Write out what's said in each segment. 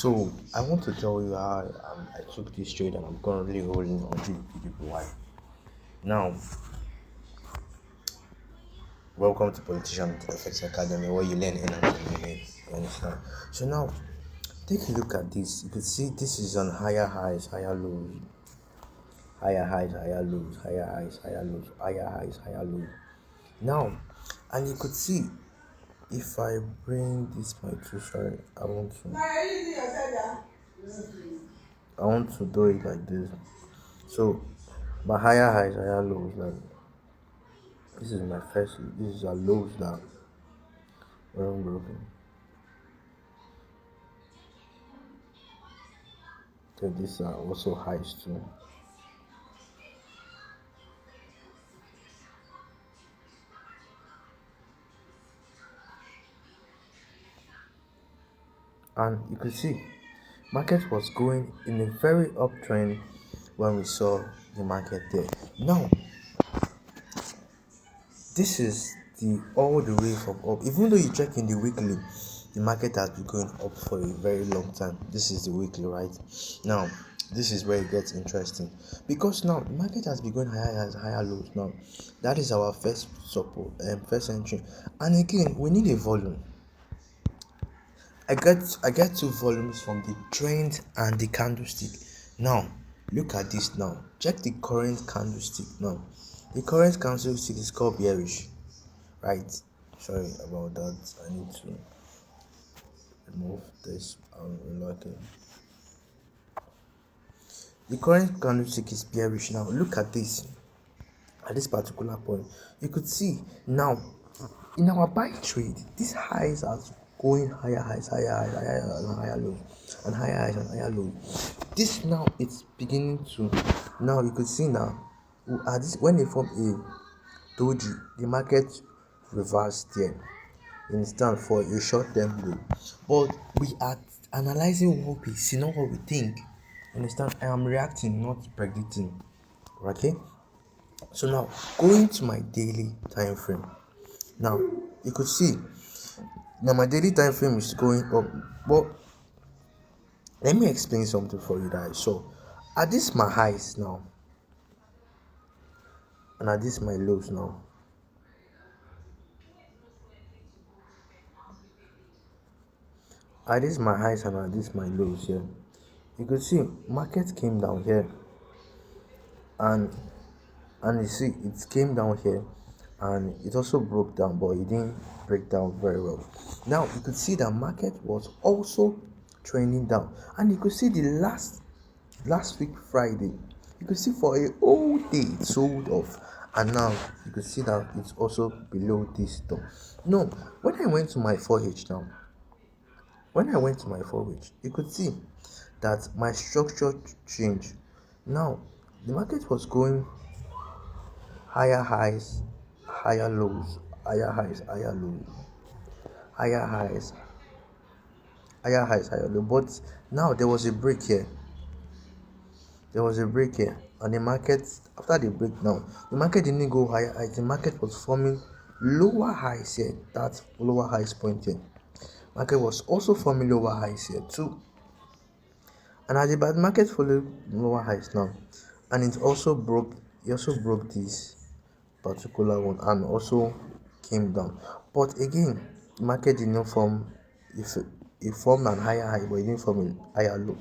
So I want to tell you how I took this trade and I'm currently holding on to Gbpjpy. Now, welcome to Politician FX Academy, where you learn in and you understand. So now, take a look at this. You can see this is on higher highs, higher lows, higher highs, higher lows, higher highs, higher lows, higher highs, higher lows. Now, and you could see if I bring this my two, sorry, I want to do it like this. So my higher highs, higher lows, like this is my first. This is a lows that were unbroken. So these are also highs too. And you can see, market was going in a very uptrend when we saw the market there. Now, this is the all the way from up. Even though you check in the weekly, the market has been going up for a very long time. This is the weekly, right? Now, this is where it gets interesting because now the market has been going higher lows. Now, that is our first support and first entry. And again, we need a volume. I get two volumes from the trend and the candlestick. Now, look at this now. Check the current candlestick now. The current candlestick is called bearish, right? Sorry about that. I need to remove this. Unlocking. The current candlestick is bearish now. Look at this. At this particular point, you could see now in our buy trade, these highs are going higher highs, higher lows, and higher highs and higher lows. This now it's beginning to now you could see now at this when they form a doji, the market reversed there. You understand for a short term low. But we are analyzing what we see, not what we think. You understand? I am reacting, not predicting. Okay? So now going to my daily time frame. Now you could see now my daily time frame is going up, but let me explain something for you guys. So at this my highs now and at this my lows now. At this my highs and at this my lows here. You could see market came down here and you see it came down here and it also broke down, but it didn't break down very well. Now you could see that market was also trending down, and you could see the last week Friday, you could see for a whole day it sold off, and now you could see that it's also below this top. No, when I went to my 4H now, you could see that my structure changed. Now the market was going higher highs, higher lows, higher highs, higher lows, higher highs, higher highs, higher lows. But now there was a break here. And the market, after the break now, the market didn't go higher highs. The market was forming lower highs here. That lower highs point here. Market was also forming lower highs here too. And as the bad market followed lower highs now, and it also broke this particular one and also came down. But again, the market did not form, if it formed an higher high, but it didn't form a higher low.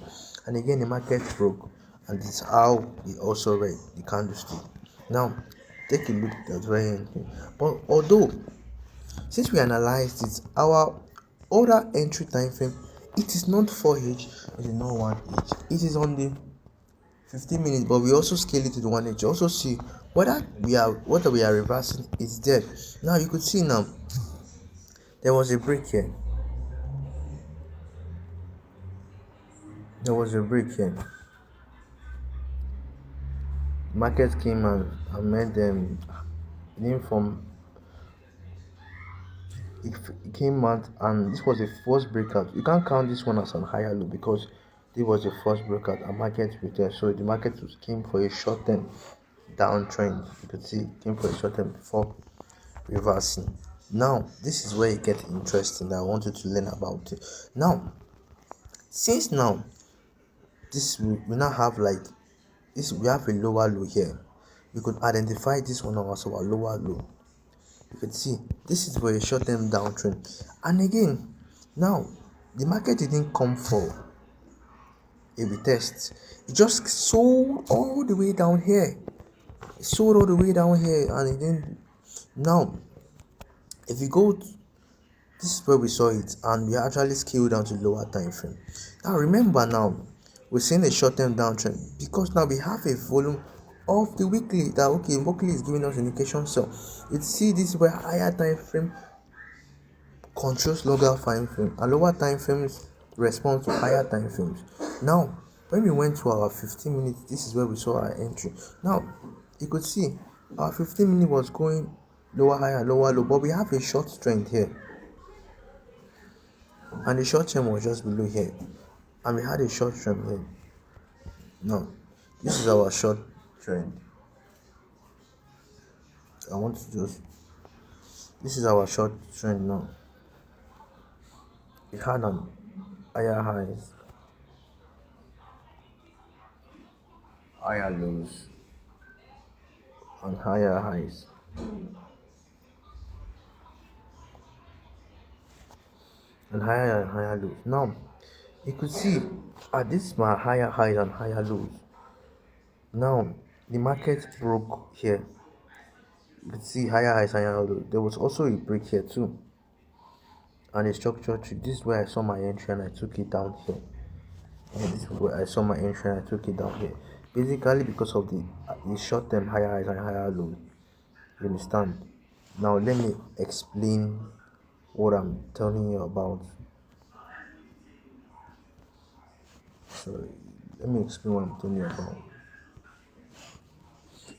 And again, the market broke, and this is how we also read the candlestick. Now, take a look at that very end. But although, since we analyzed it, our other entry time frame, it is not 4H, it is not 1H, it is on the 15 minutes, but we also scale it to the 1H. Also see whether we are reversing is there. Now you could see now there was a break here. Market came and made them from it came out, and this was the first breakout. You can't count this one as an higher low because this was the first breakout and market was there. So the market came for a short term downtrend. You could see it came for a short term before reversing. Now this is where it gets interesting that I want you to learn about it. Now Since now this we now have like this, we have a lower low here. We could identify this one as our lower low. You could see this is for a short-term downtrend. And again, now the market didn't come for a retest. It just sold all the way down here. It sold all the way down here, and it didn't. Now, if you go, this is where we saw it, and we actually scaled down to lower time frame. Now remember, now we're seeing a short-term downtrend because now we have a volume of the weekly that okay, weekly is giving us indication. So you see this is where higher time frame controls longer time frame and lower time frames respond to higher time frames. Now when we went to our 15 minutes, this is where we saw our entry. Now you could see our 15 minute was going lower higher lower low, but we have a short trend here, and the short term was just below here, and we had a short trend here. Now this is our short trend. I want to just, this is our short trend. Now it had an higher highs, higher lows, and higher highs. And higher lows. Now you could see at this my higher highs and higher lows. Now the market broke here. You could see higher highs, higher lows. There was also a break here too, and a structure tree. This is where I saw my entry and I took it down here. And this is where I saw my entry and I took it down here. Basically because of the short term higher highs and higher lows. You understand? Now let me explain what I'm telling you about. Sorry, let me explain what I'm telling you about.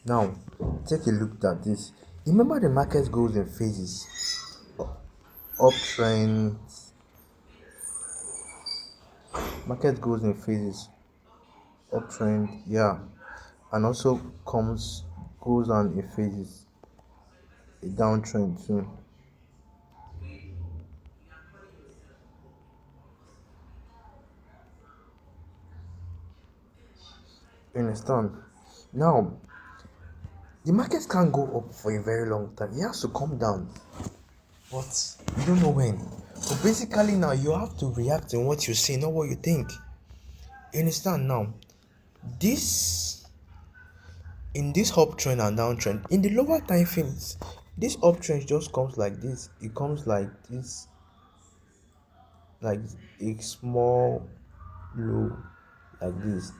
Now take a look at this. Remember the market goes in phases. Uptrend. Market goes in phases. Uptrend, yeah. And also goes on in phases. A downtrend too. You understand? Now the market can't go up for a very long time. It has to come down, but you don't know when. So basically now you have to react in what you see, not what you think. You understand? Now this, in this uptrend and downtrend, in the lower time frames, this uptrend just comes like this. It comes like this, like a small low, like this.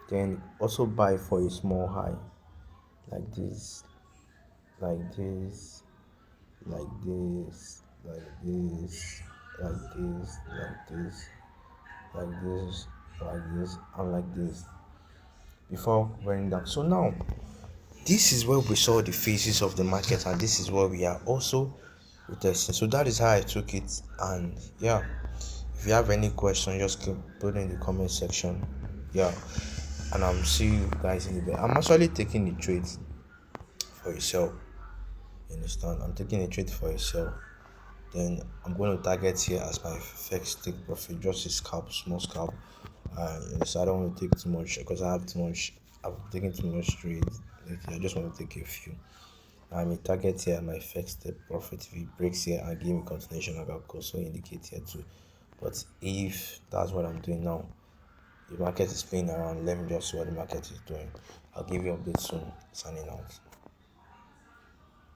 Then also buy for a small high, like this, like this, like this, like this, like this, like this, like this, like this, and like this, before going down. So now this is where we saw the phases of the market, and this is where we are also retesting. So that is how I took it. And yeah, if you have any question, just keep put in the comment section. Yeah, and I'm see you guys in the bed. I'm actually taking the trade for yourself. You understand? I'm taking a trade for yourself. Then I'm going to target here as my first take profit, just a scalp, small scalp. So I don't want to take too much because I have too much. I've taken too much trades. I just want to take a few. I'm a target here, my first step profit. If it breaks here and give me continuation, I can also indicate here too. But if that's what I'm doing now, the market is playing around. Let me just see what the market is doing. I'll give you updates soon. Signing out.